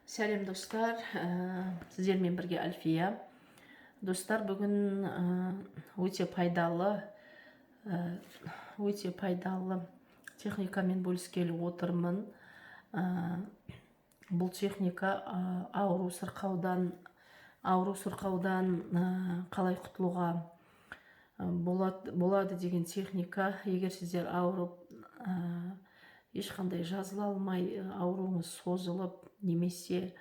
Сәлем достар, сіздермен бірге Альфия. Достар, бүгін өте пайдалы техникамен бөліскелі отырмын. Бұл техника ауру сырқаудан қалай құтылуға болады деген техника. Егер сіздер ауырып, ешқандай жазыла алмай, ауруыңыз созылып, немесе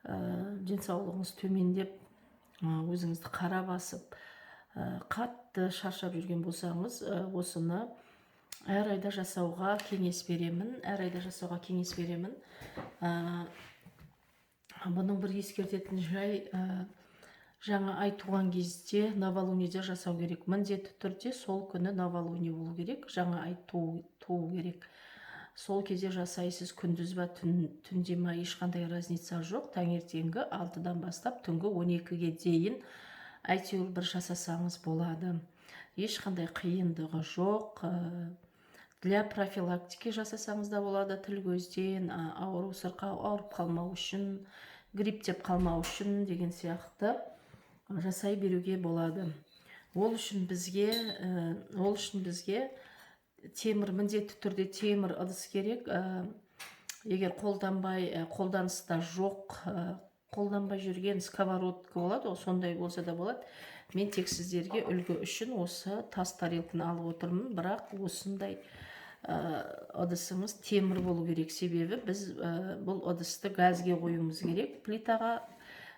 денсаулығыңыз төмендеп, өзіңізді қара басып, қатты шаршап жүрген болсаңыз, осыны әр айда жасауға кеңес беремін. Бұның бір ескертетін жай, жаңа ай туған кезде новолуниеде жасау керек. Міндетті түрде сол күні новолуние болу керек, жаңа ай туу керек. Сол кезде жасайсыз, күндіз ба, түнде ма, ешқандай разница жоқ. Таңертеңгі 6-дан бастап түнгі 12-ге дейін әйтеуір бір жасасаңыз болады. Ешқандай қиындығы жоқ. Для профилактики жасасаңыз да болады, тіл көзден, ауырып қалмау үшін, грипптеп қалмау үшін деген сияқты жасай беруге болады. Ол үшін бізге темір, міндетті түрде темір ыдыс керек. Егер қолданыста жоқ, қолданбай жүрген сковородка болады, сондай болса да болады. Мен тек сіздерге үлгі үшін осы тас тарелканы алып отырмын, бірақ осындай ыдысыңыз темір болу керек. Себебі біз бұл ыдысты газге қоюымыз керек, плитаға,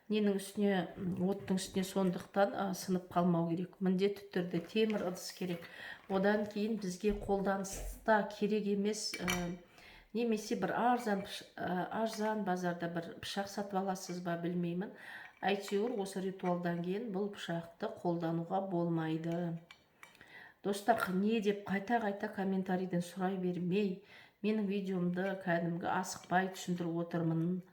оттың үстіне, сондықтан сынып қалмау керек. Міндетті түрде темір ыдыс керек. Одан кейін бізге қолданыста керек емес, немесе бір арзан базарда бір пышақ сатып аласыз ба, білмеймін. Әйтеуір осы ритуалдан кейін бұл пышақты қолдануға болмайды. Достар, не деп қайта комментарийден сұрай бермей, менің видеомды кәдімгі асықпай түсіндіріп отырмын.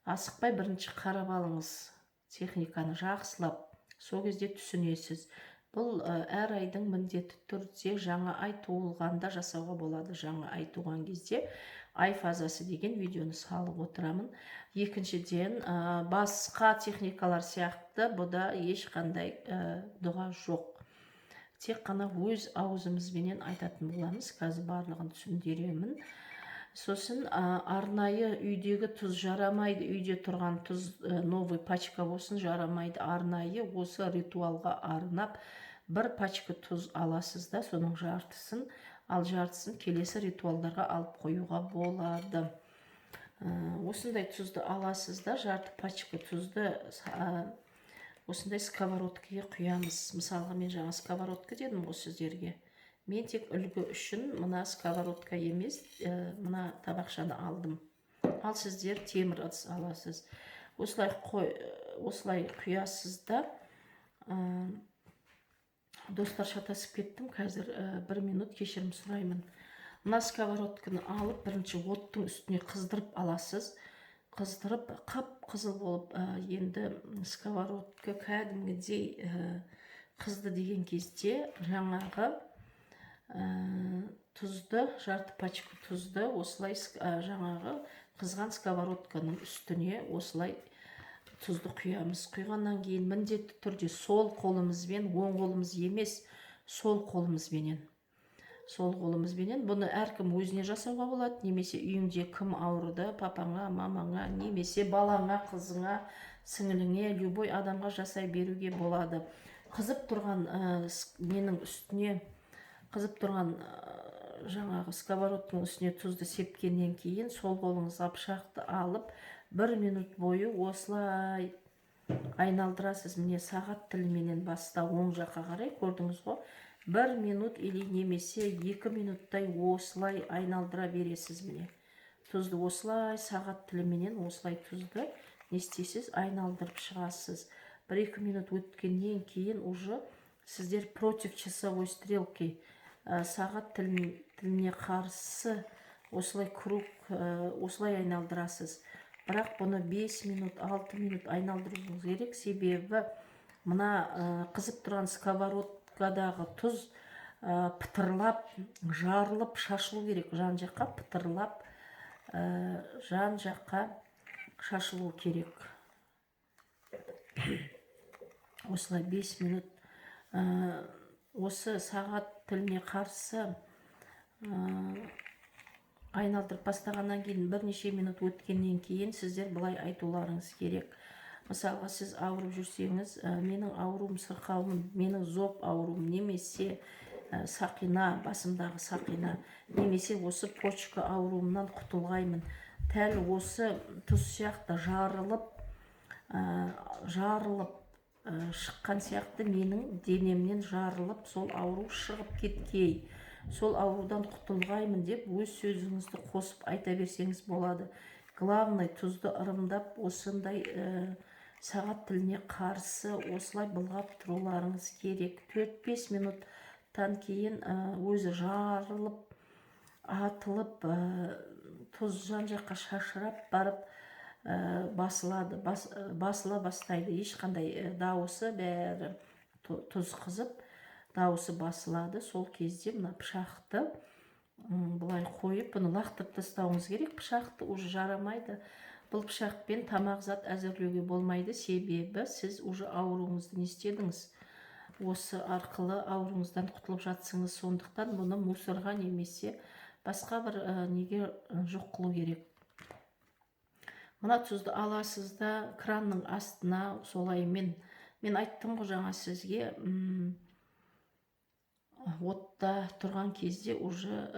Асықпай бірінші қарап алыңыз техниканы жақсылап, сол кезде түсінесіз. Бұл әр айдың міндетті түрде жаңа ай туылғанда жасауға болады. Жаңа ай туған кезде ай фазасы деген видеоны салып отырамын. Екіншіден, басқа техникалар сияқты бұда ешқандай дұға жоқ. Тек қана өз аузымызбенен айтатын боламыз. Қазір барлығын түсіндіремін. Сосын арнайы үйдегі тұз жарамайды, үйде тұрған тұз новый пачка болсын жарамайды. Арнайы осы ритуалға арнап бір пачка тұз аласыз да, соның жартысын, ал жартысын келесі ритуалдарға алып қоюға болады. Осындай тұзды аласыз да, жарты пачка тұзды осындай сковородкаға құямыз. Мысалға, мен жаңа сковородка дедім ғой сіздерге. Мен тек үлгі үшін мына сковородка емес, мына табақшаны алдым. Ал сіздер темір ыдыс аласыз. Осылай құясыз да. Достар, шатасып кеттім. Қазір 1 минут кешірім сұраймын. Мына сковородканы алып, бірінші оттың үстіне қыздырып аласыз. Қыздырып, қып-қызыл болып, енді сковородка кәдімгідей қызды деген кезде жаңағы тұзды, жарты пачка тұзды осылай жаңағы қызған сковородканың үстіне осылай тұзды құямыз. Құйғаннан кейін міндетті түрде сол қолымызбен, оң қолымыз емес, сол қолымызбенен. Бұны әркім өзіне жасауға болады, немесе үйіңде кім ауырды, папаңа, мамаңа, немесе балаңа, қызыңа, сіңіліңе, любой адамға жасай беруге болады. Қызып тұрған менің үстіне, қызып тұрған жаңағы сковородканың үстіне тұзды сепкеннен кейін сол қолыңызға пышақты алып 1 минут бойы осылай айналдырасыз. Міне сағат тіліменен баста оң жаққа қарай, көрдіңіз ғой? 1 минут или немесе 2 минуттай осылай айналдыра бересіз. Міне тұзды осылай сағат тіліменен осылай тұзды не істейсіз? Айналдырып шығасыз. 1-2 минут өткеннен кейін уже сіздер против часовой стрелки, сағат тіліне қарсы осылай круг, осылай айналдырасыз. Бірақ бұны 5 минут, 6 минут айналдыруыңыз керек. Себебі мына қызып тұрған сковородкадағы тұз пытырлап, жарылып, шашылу керек. Жан жаққа пытырлап, жан жаққа шашылу керек. Осылай 5 минут осы сағат тіліне қарсы айналдырып бастағаннан кейін бірнеше минут өткеннен кейін сіздер былай айтуларыңыз керек. Мысалға, сіз ауырып жүрсеңіз, менің ауруым сырқауым, менің зоб ауруым, немесе сақина, басымдағы сақина, немесе осы почка ауруымнан құтылғаймын. Тәл осы тұз сияқты жарылып шыққан сияқты менің денемнен жарылып, сол ауру шығып кеткей, сол аурудан құтылғаймын деп өз сөзіңізді қосып айта берсеңіз болады. Главный, тұзды ырымдап, осындай сағат тіліне қарсы осылай былғап тұруларыңыз керек. 4-5 минуттан кейін өзі жарылып, атылып, тұз жан жаққа шашырап барып басыла бастайды. Ешқандай дауысы бәрі тұз қызып, дауысы басылады. Сол кезде мына пышақты бұлай қойып, бұны лақтырып тастауыңыз керек. Пышақты уже жарамайды. Бұл пышақпен тамақ зат әзірлеуге болмайды, себебі сіз уже ауруыңызды не істедіңіз. Осы арқылы ауруыңыздан құтылып жатсыңыз. Сондықтан бұны мусорға немесе басқа бір неге жоқ қылу керек. Мына тұзды аласыз да кранның астына солай мен айттым ғой жаңа сізге, отта тұрған кезде уже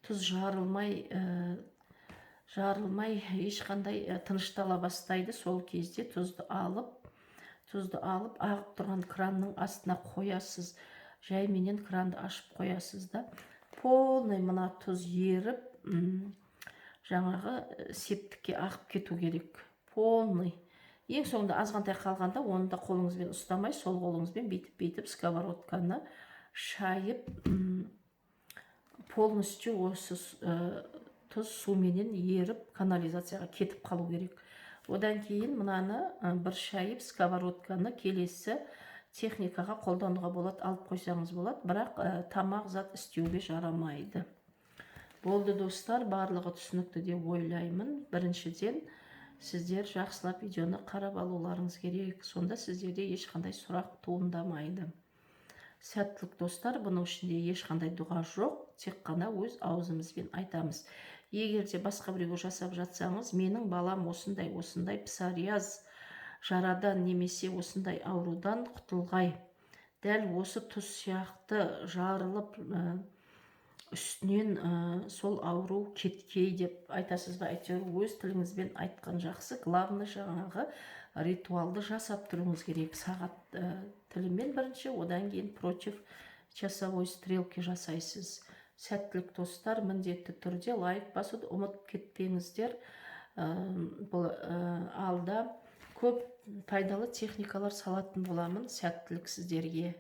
тұз жарылмай ешқандай тыныштала бастайды. Сол кезде тұзды алып ағып тұрған кранның астына қоясыз. Жайменен кранды ашып қоясыз да, полный мына тұз еріп, жаңағы септікке ағып кету керек. Полный. Ең соңында азғантай қалғанда, оны да қолыңызбен ұстамай, сол қолыңызбен бейтіп сковородканы шайып, полностью осы тұз суменен еріп канализацияға кетіп қалу керек. Одан кейін мынаны бір шайып сковородканы келесі техникаға қолдануға болады, алып қойсаңыз болады, бірақ тамақ зат істеуге жарамайды. Болды достар, барлығы түсінікті деп ойлаймын. Біріншіден сіздер жақсылап видеоны қарап алуларыңыз керек, сонда сіздерде ешқандай сұрақ туындамайды. Сәттілік достар, бұның ішінде ешқандай дұға жоқ, тек қана өз аузымызбен айтамыз. Егер де басқа біреуге жасап жатсаңыз, менің балам осындай псориаз жарадан немесе осындай аурудан құтылғай, дәл осы тұз сияқты жарылып үстінен сол ауру кеткей деп айтасыз ба? Әйтеуір өз тіліңізбен айтқан жақсы. Главный жаңағы ритуалды жасап тұруыңыз керек. Сағат тілімен бірінші, одан кейін против часовой стрелки жасайсыз. Сәттілік достар, міндетті түрде лайк басуды ұмытып кетпеңіздер. Бұл алда көп пайдалы техникалар салатын боламын. Сәттілік сіздерге.